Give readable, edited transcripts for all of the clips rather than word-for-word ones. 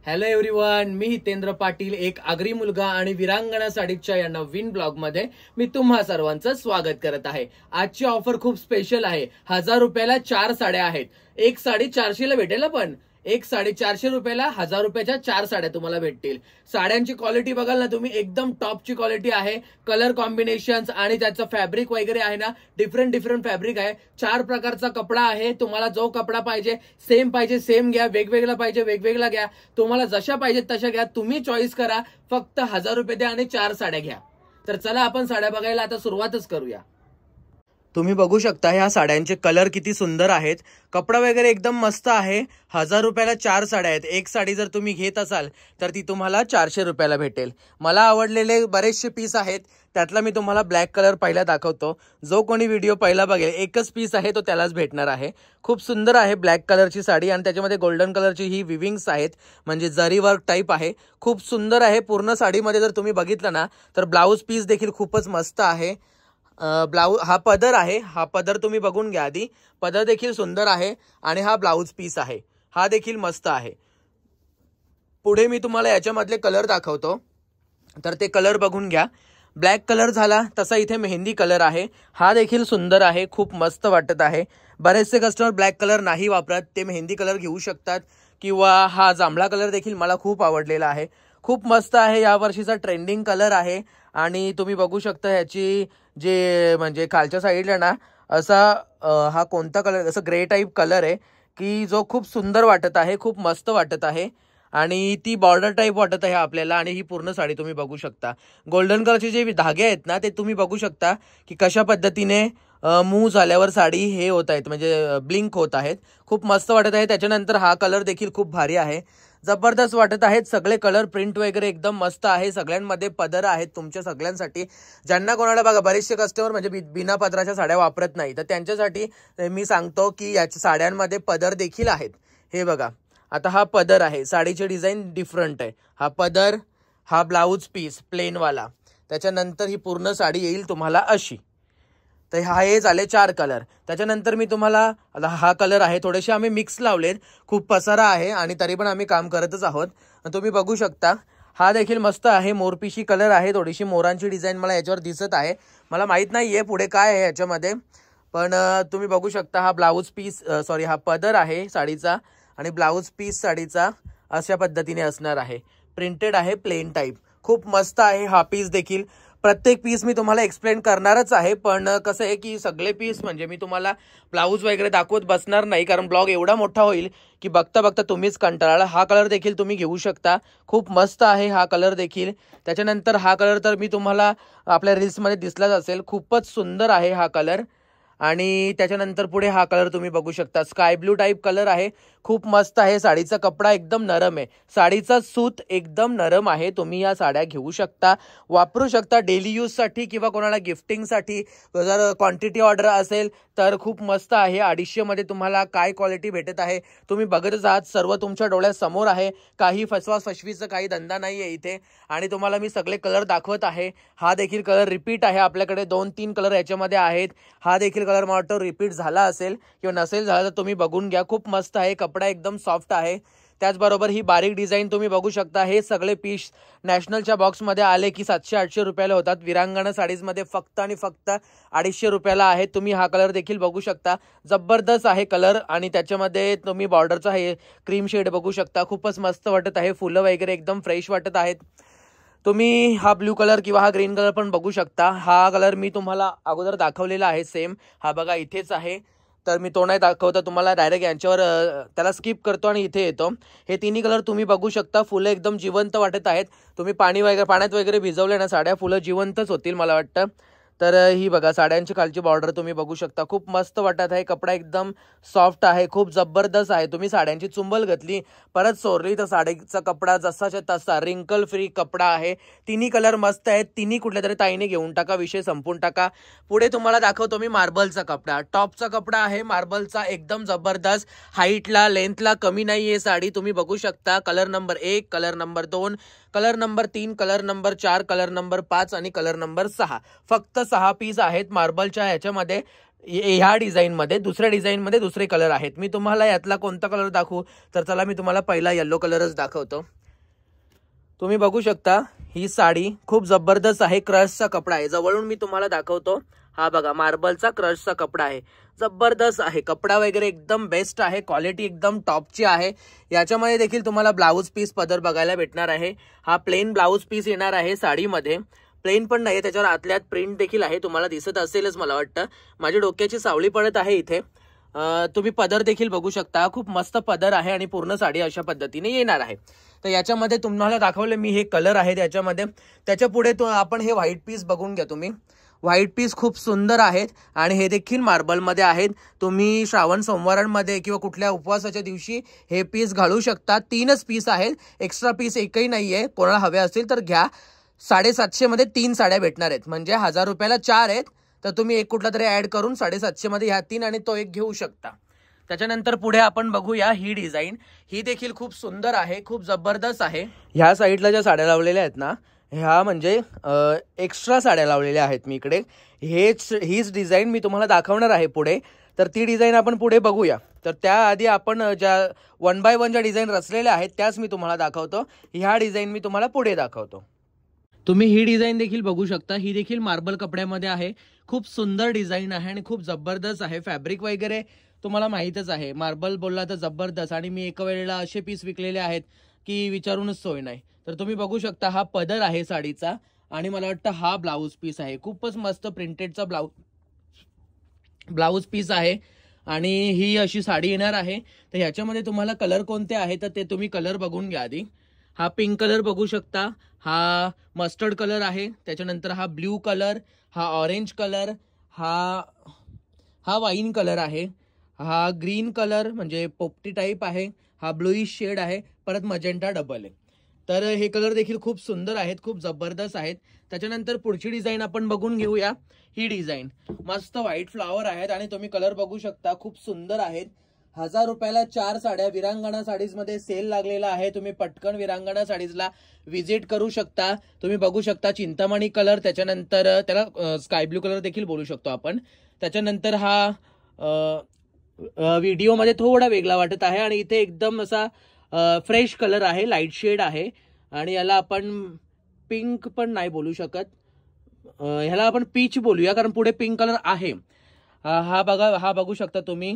Hello everyone, मी हितेंद्र पाटील, एक आगरी मुलगा आणि विरांगणा साडीच्या या नवीन ब्लॉग मध्ये मी तुम्हा सर्वांचं स्वागत करत आहे। आजची ऑफर खूप स्पेशल आहे। 1000 रुपयाला 4 साड्या आहेत। एक साडी 400 ला भेटेल, पण एक साडी 400 रुपयाला 1000 रुपयाच्या 4 साड्या तुम्हाला भेटतील। साड्यांची क्वालिटी बघाल ना तुम्ही, एकदम टॉपची क्वालिटी आहे। कलर कॉम्बिनेशन्स आणि त्याचं फॅब्रिक वगैरे आहे ना, डिफरंट फॅब्रिक आहे। 4 प्रकारचा कपडा आहे। तुम्हाला जो कपडा पाहिजे सेम घ्या, वेगवेगळा पाहिजे वेगवेगळा घ्या, तुम्हाला जशा पाहिजे तशा घ्या, तुम्ही चॉईस करा। फक्त 1000 रुपये द्या आणि 4 साड्या घ्या। तर चला आपण साड्या बघायला आता सुरुवातच करूया। तुम्ही बघू शकता ह्या साड्यांचे कलर किती सुंदर आहेत। कपडा वगैरे एकदम मस्त आहे। 1000 रुपयाला 4 साड्या आहेत। एक साडी जर तुम्ही घेत असाल तर ती तुम्हाला 400 रुपयाला भेटेल। मला आवडलेले बरेचसे पीस आहेत, त्यातला मी तुम्हाला ब्लॅक कलर पहिला दाखवतो। जो कोणी व्हिडिओ पहिला बघेल, एकच पीस आहे तो त्यालाच भेटणार आहे। खूप सुंदर आहे ब्लॅक कलरची साडी आणि त्याच्यामध्ये गोल्डन कलरची ही विविंग्स आहेत, म्हणजे जरी वर्क टाइप आहे। खूप सुंदर आहे। पूर्ण साडीमध्ये जर तुम्ही बघितलं ना तर ब्लाउज पीस देखील खूपच मस्त आहे। ब्लाउज हा पदर आहे, हा पदर तुम्ही बघून घ्या आधी। पदर देखील सुंदर आहे आणि हा ब्लाउज पीस आहे, हा देखील मस्त आहे। पुढे मी तुम्हाला याच्यामधले कलर दाखवतो, तर ते कलर बघून घ्या। ब्लॅक कलर झाला, तसा इथे मेहंदी कलर आहे, हा देखील सुंदर आहे, खूप मस्त वाटत आहे। बरेचसे कस्टमर ब्लॅक कलर नाही वापरत, ते मेहंदी कलर घेऊ शकतात, किंवा हा जांभळा कलर देखील मला खूप आवडलेला आहे। खूप मस्त आहे, या वर्षीचा ट्रेंडिंग कलर आहे। आणि तुम्ही बघू शकता ह्याची जे म्हणजे खालच्या साईडला ना असा हा कोणता कलर, असं ग्रे टाईप कलर आहे की जो खूप सुंदर वाटत आहे, खूप मस्त वाटत आहे। आणि ती बॉर्डर टाईप वाटत आहे आपल्याला। आणि ही पूर्ण साडी तुम्ही बघू शकता, गोल्डन कलरचे जे धागे आहेत ना ते तुम्ही बघू शकता की कशा पद्धतीने मूव झाल्यावर साडी हे होत आहेत, म्हणजे ब्लिंक होत आहेत। खूप मस्त वाटत आहे। त्याच्यानंतर हा कलर देखील खूप भारी आहे, जबरदस्त वाटत आहेत। सगळे कलर प्रिंट वगैरे एकदम मस्त आहे। सगळ्यांमध्ये पदर आहेत तुमच्या सगळ्यांसाठी। ज्यांना कोणाला बघा, बरेचसे कस्टमर म्हणजे बिना पदराच्या साड्या वापरत नाही, तर त्यांच्यासाठी मी सांगतो की याच्या साड्यांमध्ये पदर देखील आहेत। हे बघा, आता हा पदर आहे, साडीची डिझाईन डिफरंट आहे। हा पदर, हा ब्लाउज पीस प्लेनवाला, त्याच्यानंतर ही पूर्ण साडी येईल तुम्हाला अशी। तर हा हे झाले 4 कलर। त्याच्यानंतर मी तुम्हाला हा कलर आहे, थोडेसे आम्ही मिक्स लावलेत, खूप पसारा आहे आणि तरी पण आम्ही काम करतच आहोत। तुम्ही बघू शकता, हा देखील मस्त आहे, मोरपिशी कलर आहे, थोडीशी मोरांची डिझाईन मला याच्यावर दिसत आहे। मला माहित नाहीये पुढे काय आहे याच्यामध्ये, पण तुम्ही बघू शकता हा ब्लाउज पीस हा पदर आहे साडीचा आणि ब्लाउज पीस साडीचा अशा पद्धतीने असणार आहे। प्रिंटेड आहे, प्लेन टाईप, खूप मस्त आहे हा पीस देखील। प्रत्येक पीस मी तुम्हाला एक्सप्लेन करणारच आहे, पण कसं आहे की सगळे पीस म्हणजे मी तुम्हाला ब्लाऊज वगैरे दाखवत बसणार नाही, कारण ब्लॉग एवढा मोठा होईल की बघता बघता तुम्हीच कंटाळाल। हा कलर देखील तुम्ही घेऊ शकता, खूप मस्त आहे हा कलर देखील। त्याच्यानंतर हा कलर तर मी तुम्हाला आपल्या रील्समध्ये दिसलाच असेल, खूपच सुंदर आहे हा कलर। आणि त्याच्यानंतर पुढे हा कलर तुम्ही बघू शकता, स्काय ब्लू टाईप कलर आहे, खूप मस्त आहे। साडीचा कपडा एकदम नरम आहे, साडीचा सूत एकदम नरम आहे। तुम्ही या साड्या घेऊ शकता, वापरू शकता डेली यूज साठी किंवा कोणाला गिफ्टिंग साठी। जर क्वांटिटी ऑर्डर असेल तर खूप मस्त आहे। 250 मध्ये तुम्हाला काय क्वालिटी भेटत आहे तुम्ही बघतच आहात, सर्व तुमच्या डोळ्यासमोर आहे। काही फसवीचं काही धंदा नाहीये इथे। आणि तुम्हाला मी सगळे कलर दाखवत आहे। हा देखील कलर रिपीट आहे, आपल्याकडे 2-3 कलर याच्यामध्ये आहेत। हा देखील कलर मला वाटतं रिपीट झाला असेल, किंवा नसेल झाला तर तुम्ही बघून घ्या। खूप मस्त आहे, कपडा एकदम सॉफ्ट आहे। त्याचबरोबर ही बारीक डिझाईन तुम्ही बघू शकता। हे सगळे पीस नॅशनलच्या बॉक्समध्ये आले की 700-800 रुपयाला होतात। विरांगणा साडीजमध्ये फक्त आणि फक्त 250 रुपयाला आहे। तुम्ही हा कलर देखील बघू शकता, जबरदस्त आहे कलर। आणि त्याच्यामध्ये तुम्ही बॉर्डरचा हे क्रीम शेड बघू शकता, खूपच मस्त वाटत आहे। फुलं वगैरे एकदम फ्रेश वाटत आहेत। तुम्ही हा ब्लू कलर किंवा हा ग्रीन कलर पण बघू शकता। हा कलर मी तुम्हाला अगोदर दाखवलेला आहे सेम, हा बघा इथेच आहे। तर मी तो नाही दाखवता तुम्हाला, डायरेक्ट यांच्यावर त्याला स्किप करतो आणि इथे येतो। हे तिन्ही कलर तुम्ही बघू शकता, फुलं एकदम जिवंत वाटत आहेत। तुम्ही पाण्यात वगैरे भिजवले ना साड्या, फुलं जिवंतच होतील मला वाटतं। तर ही बघा साड्यांची खालची बॉर्डर तुम्ही बघू शकता, खूप मस्त वाटत आहे। कपडा एकदम सॉफ्ट आहे, खूप जबरदस्त आहे। तुम्ही साड्यांची चुंबल घातली परत सोरली तर साडीचा कपडा जसाच्या तसा रिंकल फ्री कपडा आहे। तिन्ही कलर मस्त आहेत, तिन्ही कुठल्या तरी ताईने घेऊन टाका, विषय संपून टाका। पुढे तुम्हाला दाखवतो मी मार्बलचा कपडा, टॉपचा कपडा आहे मार्बलचा, एकदम जबरदस्त। हाईटला लेंथला कमी नाहीये साडी, तुम्ही बघू शकता। Colour number 1, colour number 2, colour number 3, colour number 4, colour number 5 आणि कलर नंबर 6, फक्त 6 पीस आहेत मार्बलच्या ह्याच्यामध्ये। ह्या डिझाईनमध्ये, दुसऱ्या डिझाईनमध्ये दुसरे कलर आहेत. मी तुम्हाला यातला कोणता कलर दाखवू, तर चला मी तुम्हाला पहिला येलो कलरच दाखवतो. तुम्ही बघू शकता ही साडी खूप जबरदस्त आहे, क्रशचा कपडा आहे. जवळून मी तुम्हाला दाखवतो. हा बघा, मार्बलचा क्रशचा कपडा आहे, जबरदस्त आहे. कपडा वगैरे एकदम बेस्ट आहे, क्वालिटी एकदम टॉपची आहे. याच्यामध्ये देखील तुम्हाला ब्लाऊज पीस पदर बघायला भेटणार आहे. हा प्लेन ब्लाऊज पीस येणार आहे साडीमध्ये. प्लेन पण नाही, त्याच्यावर आतल्यात प्रिंट देखील आहे, तुम्हाला दिसत असेलच मला वाटतं. माझ्या डोक्याची सावली पडत आहे इथे. तुम्ही पदर देखील बघू शकता, खूप मस्त पदर आहे आणि पूर्ण साडी अशा पद्धतीने येणार आहे. तर याच्यामध्ये तुम्हाला दाखवले मी हे कलर आहेत याच्यामध्ये. त्याच्या पुढे आपण हे व्हाईट पीस बघून घ्या. तुम्ही व्हाईट पीस खूप सुंदर आहेत आणि हे देखील मार्बलमध्ये आहेत. तुम्ही श्रावण सोमवारांमध्ये किंवा कुठल्या उपवासाच्या दिवशी हे पीस घालू शकता. 3च पीस आहेत, एक्स्ट्रा पीस एकही नाहीये. कोणाला हवे असतील तर घ्या. 750 मध्ये 3 साड्या भेटणार आहेत, म्हणजे 1000 रुपयाला 4 आहेत. तर तुम्ही एक कुठला तरी ऍड करून 750 मध्ये ह्या 3 आणि तो एक घेऊ शकता. त्याच्यानंतर पुढे आपण बघूया ही डिझाईन. ही देखील खूप सुंदर आहे, खूप जबरदस्त आहे. ह्या साईडला ज्या साड्या लावलेल्या आहेत ना, ह्या म्हणजे एक्स्ट्रा साड्या लावलेल्या आहेत मी इकडे. हीच डिझाईन मी तुम्हाला दाखवणार आहे पुढे. तर ती डिझाईन आपण पुढे बघूया. तर त्याआधी आपण ज्या 1 बाय 1 ज्या डिझाईन रचलेल्या आहेत त्याच मी तुम्हाला दाखवतो. ह्या डिझाईन मी तुम्हाला पुढे दाखवतो. तुम्ही ही डिझाईन देखील बघू शकता. ही देखील मार्बल कपड्यामध्ये आहे. खूप सुंदर डिझाईन आहे आणि खूप जबरदस्त आहे. फॅब्रिक वगैरे तुम्हाला माहीतच आहे, मार्बल बोलला तर जबरदस्त. आणि मी एका वेळेला असे पीस विकलेले आहेत की विचारूनच सोय नाही. तर तुम्ही बघू शकता हा पदर आहे साडीचा आणि मला वाटतं हा ब्लाऊज पीस आहे. खूपच मस्त प्रिंटेडचा ब्लाऊज पीस आहे आणि ही अशी साडी येणार आहे. तर ह्याच्यामध्ये तुम्हाला कलर कोणते आहे तर ते तुम्ही कलर बघून घ्या आधी. हा पिंक कलर बघू शकता, हा मस्टर्ड कलर आहे, त्याच्यानंतर हा ब्ल्यू कलर, हा ऑरेंज कलर, हा वाईन कलर आहे, हा ग्रीन कलर म्हणजे पोपटी टाईप आहे, हा ब्लूइश शेड आहे, परत मजेंटा डबल आहे. तर हे कलर देखील खूप सुंदर आहेत, खूप जबरदस्त आहेत. त्याच्यानंतर पुढची डिझाईन आपण बघून घेऊया. ही डिझाईन मस्त व्हाईट फ्लावर आहेत आणि तुम्ही कलर बघू शकता, खूप सुंदर आहेत. 1000 रुपयाला 4 साड्या विरांगणा साडीज मध्ये सेल लागलेला आहे. तुम्ही पटकन विरांगणा साडीजला व्हिजिट करू शकता. तुम्ही बघू शकता चिंतामणी कलर, त्याच्यानंतर त्याला स्काय ब्लू कलर देखील बोलू शकतो आपण. त्याच्यानंतर हा व्हिडिओमध्ये थोडा वेगळा वाटत आहे आणि इथे एकदम असा फ्रेश कलर आहे, लाईट शेड आहे आणि याला आपण पिंक पण नाही बोलू शकत, ह्याला आपण पीच बोलूया कारण पुढे पिंक कलर आहे. हा बघा, हा बघू शकता तुम्ही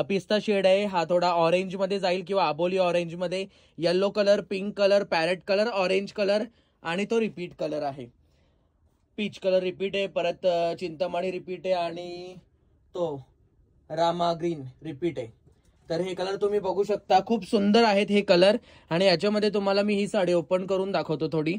पिस्ता शेड आहे. हा थोडा ऑरेंज मध्ये जाईल किंवा आबोली ऑरेंज मध्ये. Yellow colour, pink colour, parrot colour, orange colour आणि तो रिपीट कलर आहे. पीच कलर रिपीट आहे, परत चिंतामणी रिपीट आहे आणि तो रामा ग्रीन रिपीट आहे. तर हे कलर तुम्ही बघू शकता, खूप सुंदर आहेत हे कलर. आणि याच्यामध्ये तुम्हाला मी ही साडी ओपन करून दाखवतो थोडी.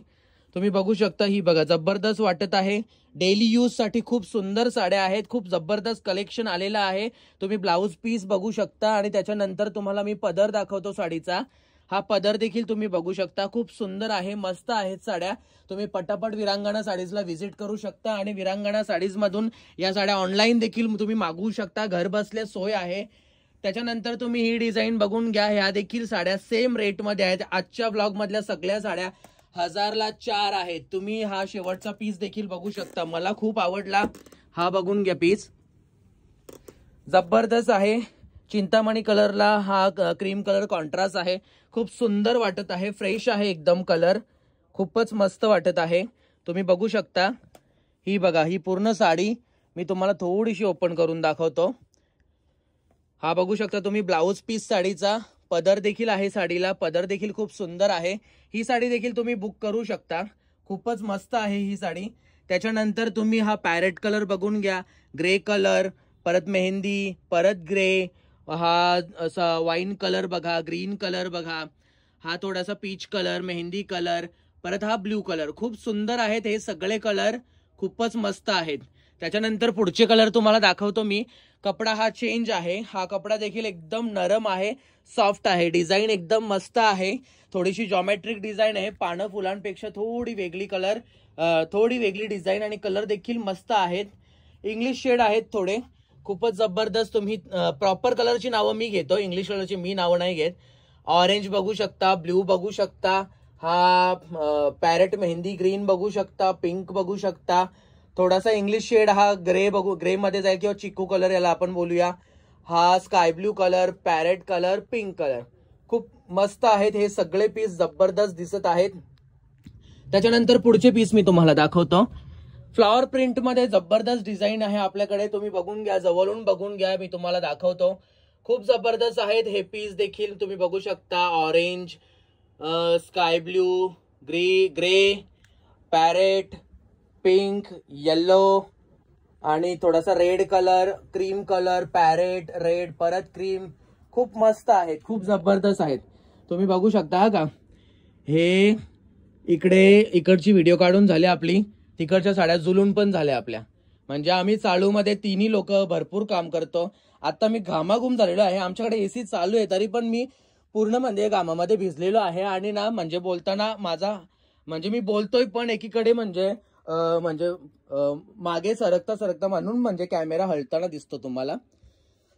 तुम्ही बघू शकता, ही बघा जबरदस्त वाटत आहे. डेली यूज साठी खूप सुंदर साड्या आहेत, खूप जबरदस्त कलेक्शन आलेलं आहे. तुम्ही ब्लाऊज पीस बघू शकता आणि त्याच्यानंतर तुम्हाला मी पदर दाखवतो साडीचा. हा पदर देखील तुम्ही बघू शकता, खूप सुंदर आहे, मस्त आहेत साड्या. तुम्ही पटापट विरांगणा साडीजला व्हिजिट करू शकता आणि विरांगणा साडीज मधून या साड्या ऑनलाईन देखील तुम्ही मागवू शकता, घर बसल्या सोय आहे. त्याच्यानंतर तुम्ही ही डिझाईन बघून घ्या. ह्या देखील साड्या सेम रेट मध्ये आहेत. आजच्या ब्लॉग मधल्या सगळ्या साड्या 1000ला 4 आहेत. तुम्ही हा शेवटचा पीस देखील बघू शकता, मला खूप आवडला. हा बघून घ्या पीस, जबरदस्त आहे. चिंतामणी कलरला हा क्रीम कलर कॉन्ट्रास्ट आहे, खूप सुंदर वाटत आहे, फ्रेश आहे एकदम कलर, खूपच मस्त वाटत आहे. तुम्ही बघू शकता. ही बघा, ही पूर्ण साडी मी तुम्हाला थोडीशी ओपन करून दाखवतो. हा बघू शकता तुम्ही ब्लाऊज पीस साडीचा. पदर देखील आहे साडीला, पदर देखील खूप सुंदर आहे. ही साडी देखील तुम्ही बुक करू शकता, खूपच मस्त आहे ही साडी. त्याच्यानंतर तुम्ही हा पॅरेट कलर बघून घ्या, ग्रे कलर, परत मेहंदी, परत ग्रे, हा असा वाईन कलर बघा, ग्रीन कलर बघा, हा थोडासा पीच कलर, मेहंदी कलर, परत हा ब्ल्यू कलर. खूप सुंदर आहेत हे सगळे कलर, खूपच मस्त आहेत. त्याच्यानंतर पुढचे कलर तुम्हाला दाखवतो मी. कपडा हा चेंज आहे, हा कपडा देखील एकदम नरम आहे, सॉफ्ट आहे, डिझाईन एकदम मस्त आहे. थोडीशी जॉमेट्रिक डिझाईन आहे, पानं फुलांपेक्षा थोडी वेगळी कलर, थोडी वेगळी डिझाईन आणि कलर देखील मस्त आहेत. इंग्लिश शेड आहेत थोडे, खूपच जबरदस्त. तुम्ही प्रॉपर कलरची नावं मी घेतो, इंग्लिश कलरची मी नावं नाही घेत. ऑरेंज बघू शकता, ब्ल्यू बघू शकता, हा पॅरेट मेहंदी ग्रीन बघू शकता, पिंक बघू शकता, थोडासा इंग्लिश शेड हा ग्रे बघू, ग्रे मध्ये जाईल किंवा चिकू कलर याला आपण बोलूया. हा sky blue colour, parrot colour, pink colour, खूप मस्त आहेत हे सगळे पीस, जबरदस्त दिसत आहेत. त्याच्यानंतर पुढचे पीस मी तुम्हाला दाखवतो. फ्लॉवर प्रिंट मध्ये जबरदस्त डिझाईन आहे आपल्याकडे, तुम्ही बघून घ्या, जवळून बघून घ्या, मी तुम्हाला दाखवतो. खूप जबरदस्त आहेत हे पीस देखील तुम्ही बघू शकता. Orange, sky blue, grey, parrot, pink, yellow आणि थोडासा red colour, cream colour, parrot, red, परत क्रीम. खूप मस्त आहेत, खूप जबरदस्त आहेत. तुम्ही बघू शकता का. हे इकडची व्हिडिओ काढून झाली आपली, तिकडच्या साड्या जुलून पण झाल्या आपल्या. म्हणजे आम्ही चालूमध्ये तिन्ही लोक भरपूर काम करतो. आता मी घामाघूम झालेलो आहे, आमच्याकडे एसी चालू आहे तरी पण मी पूर्ण म्हणजे घामामध्ये भिजलेलो आहे. आणि ना म्हणजे बोलताना म्हणजे मी बोलतोय पण एकीकडे म्हणजे मागे सरकता म्हणून म्हणजे कॅमेरा हलताना दिसतो तुम्हाला.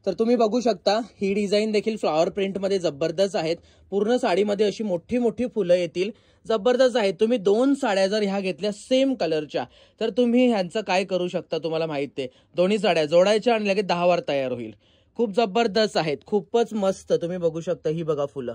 तर तुम्ही बघू शकता ही डिझाईन देखील फ्लॉवर प्रिंट मध्ये जबरदस्त आहेत. पूर्ण साडीमध्ये अशी मोठी मोठी फुलं येतील, जबरदस्त आहेत. तुम्ही 2 साड्या जर ह्या घेतल्या सेम कलरच्या तर तुम्ही ह्यांचं काय करू शकता तुम्हाला माहिती आहे. दोन्ही साड्या जोडायच्या आणि लगेच 10 वार तयार होईल. खूप जबरदस्त आहेत, खूपच मस्त. तुम्ही बघू शकता, ही बघा फुलं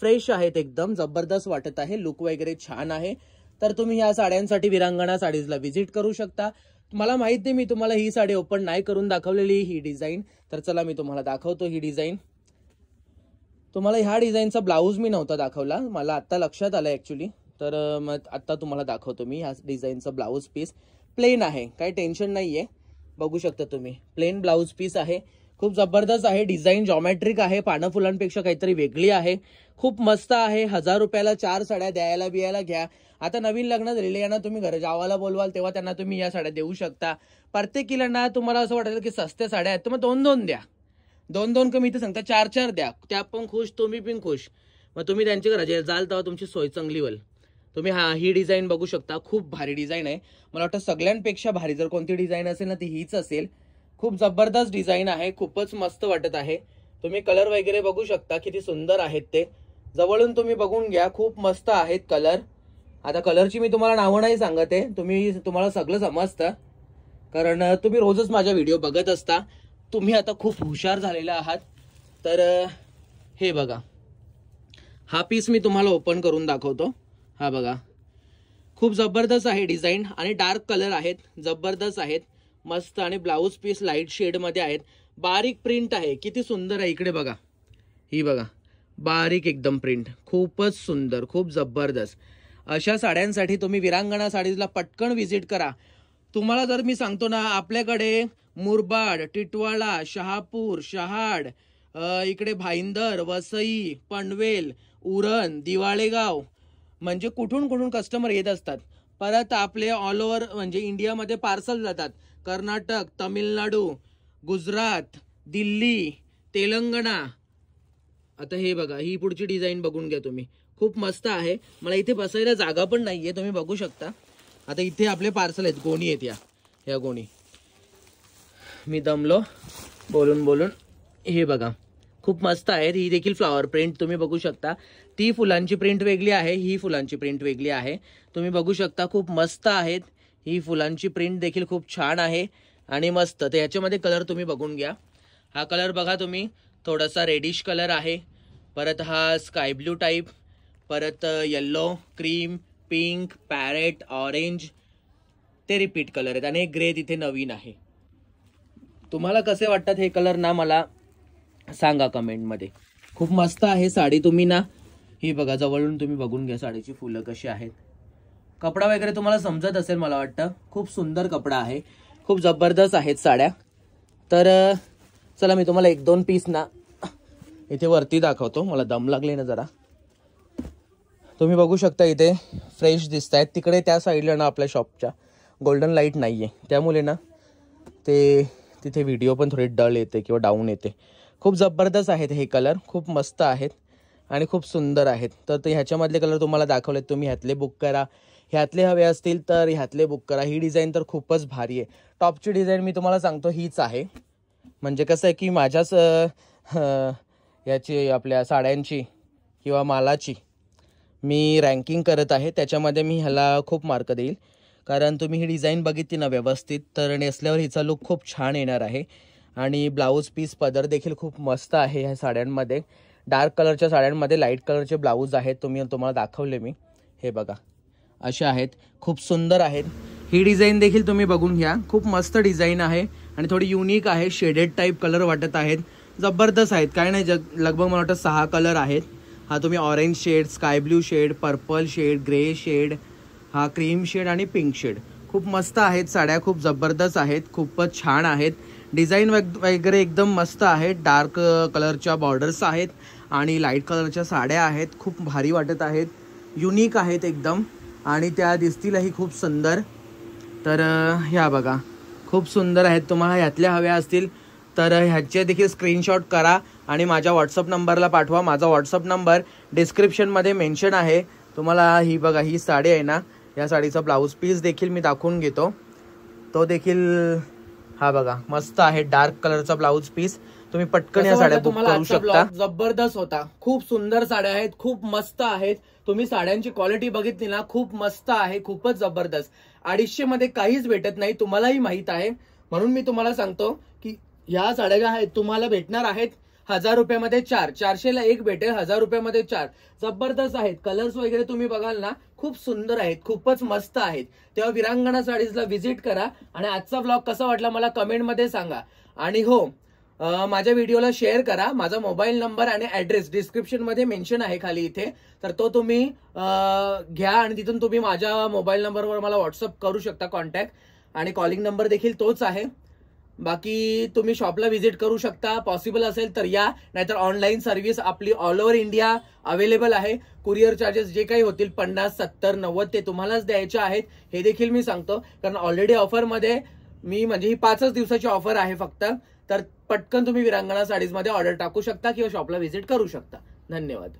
फ्रेश आहेत, एकदम जबरदस्त वाटत आहे, लुक वगैरे छान आहे. तर तुम्ही ह्या साड्यांसाठी विरांगणा साडीजला व्हिजिट करू शकता. मला माहित नाही मी तुम्हाला ही साडी ओपन नाही करून दाखवलेली ही डिझाईन, तर चला मी तुम्हाला दाखवतो ही डिझाईन. तुम्हाला ह्या डिझाईनचा ब्लाऊज मी नव्हता दाखवला, मला आता लक्षात आलं ऍक्च्युली. तर मग आता तुम्हाला दाखवतो मी. ह्या डिझाईनचा ब्लाऊज पीस प्लेन आहे, काही टेन्शन नाहीये. बघू शकता तुम्ही, प्लेन ब्लाऊज पीस आहे, खूप जबरदस्त आहे. डिझाईन जॉमेट्रिक आहे, पानं फुलांपेक्षा काहीतरी वेगळी आहे, खूप मस्त आहे. 1000 रुपयाला 4 साड्या द्यायला बियायला घ्या. आता नवीन लग्न झालेले यांना तुम्ही घर जावाला बोलवाल तेव्हा त्यांना तुम्ही या साड्या देऊ शकता. प्रत्येकीला ना तुम्हाला असं वाटेल की सस्त्या साड्या आहेत तर मग 2-2 द्या, 2-2 कमी इथे सांगता 4-4 द्या, त्या पण खुश, तुम्ही पण खुश. मग तुम्ही त्यांच्या घरात जाल तेव्हा तुमची सोय चांगली होईल. तुम्ही ही डिझाईन बघू शकता, खूप भारी डिझाईन आहे. मला वाटतं सगळ्यांपेक्षा भारी जर कोणती डिझाईन असेल ना ती हीच असेल. खूप जबरदस्त डिझाईन आहे, खूपच मस्त वाटत आहे. तुम्ही कलर वगैरे बघू शकता किती सुंदर आहेत ते, जवळून तुम्ही बघून घ्या, खूप मस्त आहेत कलर. आता कलरची मी तुम्हाला नावं नाही सांगत आहे, तुम्हाला सगळं समजतं कारण तुम्ही रोजच माझ्या व्हिडिओ बघत असता. तुम्ही आता खूप हुशार झालेला आहात. तर हे बघा, हा पीस मी तुम्हाला ओपन करून दाखवतो. हा बघा, खूप जबरदस्त आहे डिझाईन आणि डार्क कलर आहेत, जबरदस्त आहेत, मस्त. आणि ब्लाऊज पीस लाईट शेड मध्ये आहेत, बारीक प्रिंट आहे, किती सुंदर आहे. इकडे बघा, ही बघा बारीक एकदम प्रिंट, खूपच सुंदर, खूप जबरदस्त. अशा साड्यांसाठी तुम्ही विरांगणा साडीजला पटकन व्हिजिट करा. तुम्हाला जर मी सांगतो ना, आपल्याकडे मुरबाड, टिटवाळा, शहापूर, शहाड, इकडे भाईंदर, वसई, पनवेल, उरण, दिवाळेगाव, म्हणजे कुठून कुठून कस्टमर येत असतात. परत आपले ऑल ओव्हर म्हणजे इंडियामध्ये पार्सल जातात. कर्नाटक, तमिळनाडू, गुजरात, दिल्ली, तेलंगणा. आता हे बघा, ही पुढची डिझाईन बघून घ्या तुम्ही, खूप मस्त आहे. मला इथे बसायला जागा पण नाहीये, तुम्ही बघू शकता. आता इथे आपले पार्सल आहेत, गोणी आहेत, या गोणी. मी दमलो बोलून बोलून. हे बघा, खूप मस्त आहेत. ही देखील फ्लॉवर प्रिंट तुम्ही बघू शकता. ती फुलांची प्रिंट वेगळी आहे, ही फुलांची प्रिंट वेगळी आहे. तुम्ही बघू शकता, खूप मस्त आहेत. ही फुलांची प्रिंट देखील खूप छान आहे आणि मस्त. तर याच्यामध्ये कलर तुम्ही बघून घ्या. हा कलर बघा तुम्ही, थोडासा रेडिश कलर आहे. परत हा स्काय ब्ल्यू टाईप, परत yellow, cream, pink, parrot, orange, ते रिपीट कलर आहेत आणि ग्रे तिथे नवीन आहे. तुम्हाला कसे वाटतात हे कलर ना मला सांगा कमेंटमध्ये. खूप मस्त आहे साडी. तुम्ही ना ही बघा, जवळून तुम्ही बघून घ्या साडीची फुलं कशी आहेत. कपडा वगैरे तुम्हाला समजत असेल मला वाटतं. खूप सुंदर कपडा आहे, खूप जबरदस्त आहेत साड्या. तर चला मी तुम्हाला 1-2 पीस ना इथे वरती दाखवतो, मला दम लागले ना जरा. तुम्ही बघू शकता इथे फ्रेश दिसत आहेत. तिकडे त्या साईडला ना आपल्या शॉपच्या गोल्डन लाईट नाहीये, त्यामुळे ना ते तिथे व्हिडिओ पण थोडी डल येते किंवा डाऊन येते. खूप जबरदस्त आहेत हे कलर, खूप मस्त आहेत आणि खूप सुंदर आहेत. तर ते ह्याच्यामधले कलर तुम्हाला दाखवलेत, तुम्ही ह्यातले बुक करा. ह्यातले हवे असतील तर ह्यातले बुक करा. ही डिझाईन तर खूपच भारी आहे. टॉपची डिझाईन मी तुम्हाला सांगतो हीच आहे. म्हणजे कसं आहे की माझ्याच याची आपल्या साड्यांची किंवा मालाची मी रँकिंग करत आहे, त्याच्यामध्ये मी ह्याला खूप मार्क देईल. कारण तुम्ही ही डिझाईन बघितली ना व्यवस्थित तर नेसल्यावर हिचा लुक खूप छान येणार आहे. आणि ब्लाऊज पीस पदर देखील खूप मस्त आहे. ह्या साड्यांमध्ये डार्क कलरच्या साड्यांमध्ये लाईट कलरचे ब्लाऊज आहेत. तुम्हाला दाखवले मी, हे बघा असे आहेत, खूप सुंदर आहेत. ही डिझाईन देखील तुम्ही बघून घ्या, खूप मस्त डिझाईन आहे आणि थोडी युनिक आहे. शेडेड टाईप कलर वाटत आहेत, जबरदस्त आहेत. काय नाही लगभग मला वाटतं 6 कलर आहेत. हा तुम्ही orange shade, sky blue shade, purple shade, grey shade, हा क्रीम शेड आणि पिंक शेड. खूप मस्त आहेत साड्या, खूप जबरदस्त आहेत, खूपच छान आहेत. डिझाईन वगैरे एकदम मस्त आहेत. डार्क कलरच्या बॉर्डर्स आहेत आणि लाईट कलरच्या साड्या आहेत. खूप भारी वाटत आहेत, युनिक आहेत एकदम आणि त्या दिसतीलही खूप सुंदर. तर ह्या बघा खूप सुंदर आहेत. तुम्हाला ह्यातल्या हव्या असतील तर ह्याचे देखील स्क्रीनशॉट करा आणि माझ्या व्हॉट्सअप नंबरला पाठवा. माझा व्हॉट्सअप नंबर डिस्क्रिप्शनमध्ये मेन्शन आहे. तुम्हाला ही बघा ही साडी आहे ना, या साडीचा ब्लाऊज पीस देखील मी दाखवून घेतो. तो देखील हा बघा मस्त आहे, डार्क कलरचा ब्लाऊज पीस. तुम्ही पटकन या साड्या बुक करू शकता. जबरदस्त होता, खूप सुंदर साड्या आहेत, खूप मस्त आहेत. तुम्ही साड्यांची क्वालिटी बघितली ना, खूप मस्त आहे, खूपच जबरदस्त. 250 मध्ये काहीच भेटत नाही, तुम्हालाही माहित आहे. म्हणून मी तुम्हाला सांगतो की ह्या साड्या ज्या आहेत तुम्हाला भेटणार आहेत 1000 रुपयामध्ये 4, 400 ला एक भेटेल, 1000 रुपयामध्ये 4. जबरदस्त आहेत. कलर्स वगैरे तुम्ही बघाल ना, खूप सुंदर आहेत, खूपच मस्त आहेत. तेव्हा विरांगणा साडीजला व्हिजिट करा आणि आजचा ब्लॉग कसा वाटला मला कमेंटमध्ये सांगा. आणि हो, माझ्या व्हिडिओला शेअर करा. माझा मोबाईल नंबर आणि ॲड्रेस डिस्क्रिप्शनमध्ये मेन्शन आहे खाली इथे, तर तो तुम्ही घ्या आणि तिथून तुम्ही माझ्या मोबाईल नंबरवर मला व्हॉट्सअप करू शकता कॉन्टॅक्ट, आणि कॉलिंग नंबर देखील तोच आहे. बाकी तुम्ही शॉपला व्हिजिट करू शकता, पॉसिबल असेल तर या, नाहीतर ऑनलाईन सर्व्हिस आपली ऑल ओव्हर इंडिया अवेलेबल आहे. कुरिअर चार्जेस जे काही होतील 50, 70, 90 ते तुम्हालाच द्यायचे आहेत, हे देखील मी सांगतो. कारण ऑलरेडी ऑफरमध्ये मी म्हणजे ही 5च दिवसाची ऑफर आहे फक्त. तर पटकन तुम्ही विरांगणा साडीजमध्ये ऑर्डर टाकू शकता किंवा शॉपला व्हिजिट करू शकता. धन्यवाद.